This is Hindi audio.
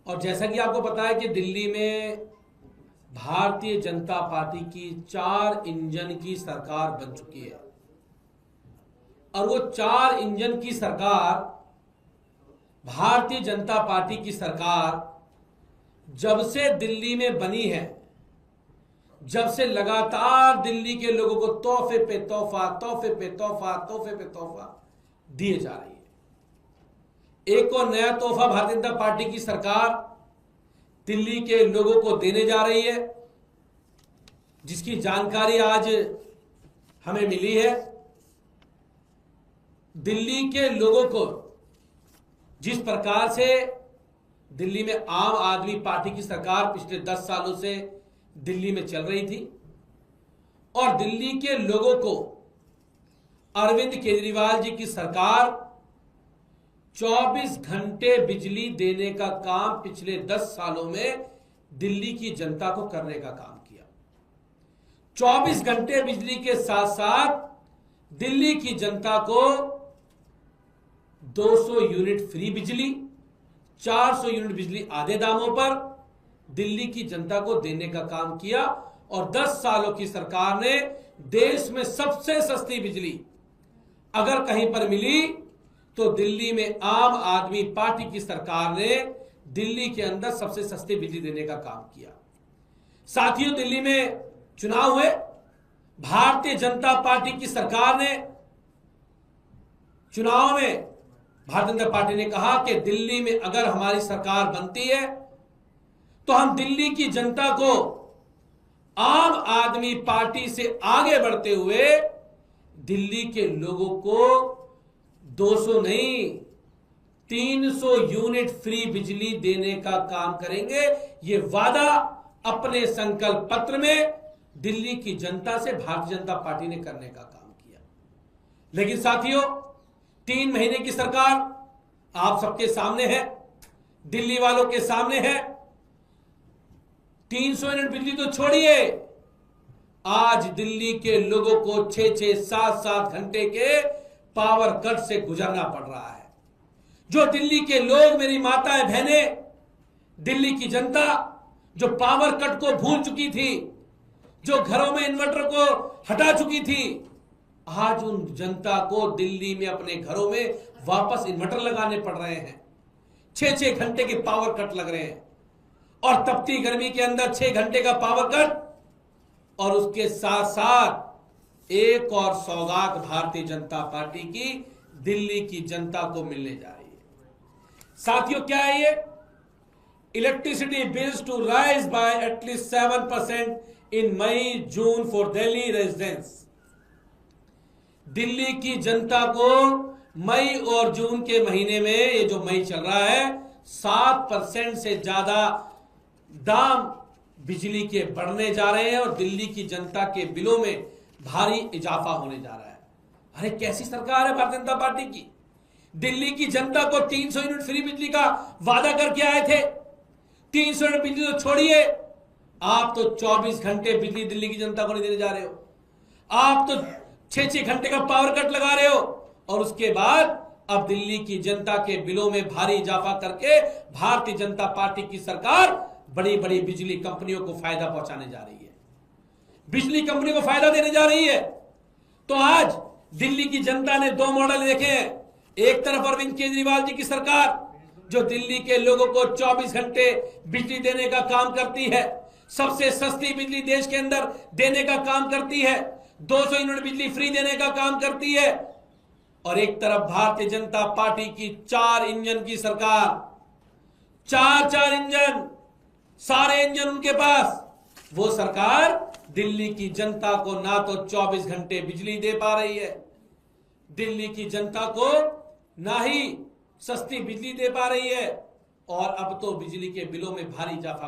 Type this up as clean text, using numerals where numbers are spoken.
और जैसा कि आपको पता है कि दिल्ली में भारतीय जनता पार्टी की 4 इंजन की सरकार बन चुकी है और वो 4 इंजन की सरकार, भारतीय जनता पार्टी की सरकार जब से दिल्ली में बनी है, जब से लगातार दिल्ली के लोगों को तोहफे पे तोहफा, तोहफे पे तोहफा, तोहफे पे तोहफा दिए जा रही है। एक और नया तोहफा भारतीय जनता पार्टी की सरकार दिल्ली के लोगों को देने जा रही है, जिसकी जानकारी आज हमें मिली है। दिल्ली के लोगों को जिस प्रकार से दिल्ली में आम आदमी पार्टी की सरकार पिछले 10 सालों से दिल्ली में चल रही थी और दिल्ली के लोगों को अरविंद केजरीवाल जी की सरकार 24 घंटे बिजली देने का काम पिछले 10 सालों में दिल्ली की जनता को करने का काम किया। 24 घंटे बिजली के साथ साथ दिल्ली की जनता को 200 यूनिट फ्री बिजली, 400 यूनिट बिजली आधे दामों पर दिल्ली की जनता को देने का काम किया और 10 सालों की सरकार ने देश में सबसे सस्ती बिजली अगर कहीं पर मिली तो दिल्ली में आम आदमी पार्टी की सरकार ने दिल्ली के अंदर सबसे सस्ती बिजली देने का काम किया। साथियों, दिल्ली में चुनाव हुए, भारतीय जनता पार्टी की सरकार ने चुनाव में भारतीय जनता पार्टी ने कहा कि दिल्ली में अगर हमारी सरकार बनती है तो हम दिल्ली की जनता को आम आदमी पार्टी से आगे बढ़ते हुए दिल्ली के लोगों को 200 नहीं 300 यूनिट फ्री बिजली देने का काम करेंगे। ये वादा अपने संकल्प पत्र में दिल्ली की जनता से भारतीय जनता पार्टी ने करने का काम किया। लेकिन साथियों, 3 महीने की सरकार आप सबके सामने है, दिल्ली वालों के सामने है। 300 यूनिट बिजली तो छोड़िए, आज दिल्ली के लोगों को 6-6, 7-7 घंटे के पावर कट से गुजरना पड़ रहा है। जो दिल्ली के लोग, मेरी माताएं बहनें, दिल्ली की जनता जो पावर कट को भूल चुकी थी, जो घरों में इन्वर्टर को हटा चुकी थी, आज उन जनता को दिल्ली में अपने घरों में वापस इन्वर्टर लगाने पड़ रहे हैं। 6-6 घंटे के पावर कट लग रहे हैं और तपती गर्मी के अंदर 6 घंटे का पावर कट और उसके साथ साथ एक और सौगात भारतीय जनता पार्टी की दिल्ली की जनता को मिलने जा रही है। साथियों, क्या है ये? Electricity bills to rise by at least 7% in May June for Delhi residents. Delhi की जनता को मई और जून के महीने में, ये जो मई चल रहा है, 7% से ज्यादा दाम बिजली के बढ़ने जा रहे हैं और दिल्ली की जनता के बिलों में भारी इजाफा होने जा रहा है। अरे कैसी सरकार है भारतीय जनता पार्टी की? दिल्ली की जनता को 300 यूनिट फ्री बिजली का वादा करके आए थे। 300 यूनिट बिजली तो छोड़िए, आप तो 24 घंटे बिजली दिल्ली की जनता को नहीं देने जा रहे हो। आप तो 6-6 घंटे का पावर कट लगा रहे हो और उसके बाद अब दिल्ली की जनता के बिलों में भारी इजाफा करके भारतीय जनता पार्टी की सरकार बड़ी बड़ी बिजली कंपनियों को फायदा पहुंचाने जा रही है, बिजली कंपनी को फायदा देने जा रही है। तो आज दिल्ली की जनता ने 2 मॉडल देखे हैं। एक तरफ अरविंद केजरीवाल जी की सरकार जो दिल्ली के लोगों को 24 घंटे बिजली देने का काम करती है, सबसे सस्ती बिजली देश के अंदर देने का काम करती है, 200 यूनिट बिजली फ्री देने का काम करती है। और एक तरफ भारतीय जनता पार्टी की 4 इंजन की सरकार, 4 इंजन, सारे इंजन उनके पास। वो सरकार दिल्ली की जनता को ना तो 24 घंटे बिजली दे पा रही है, दिल्ली की जनता को ना ही सस्ती बिजली दे पा रही है और अब तो बिजली के बिलों में भारी इजाफा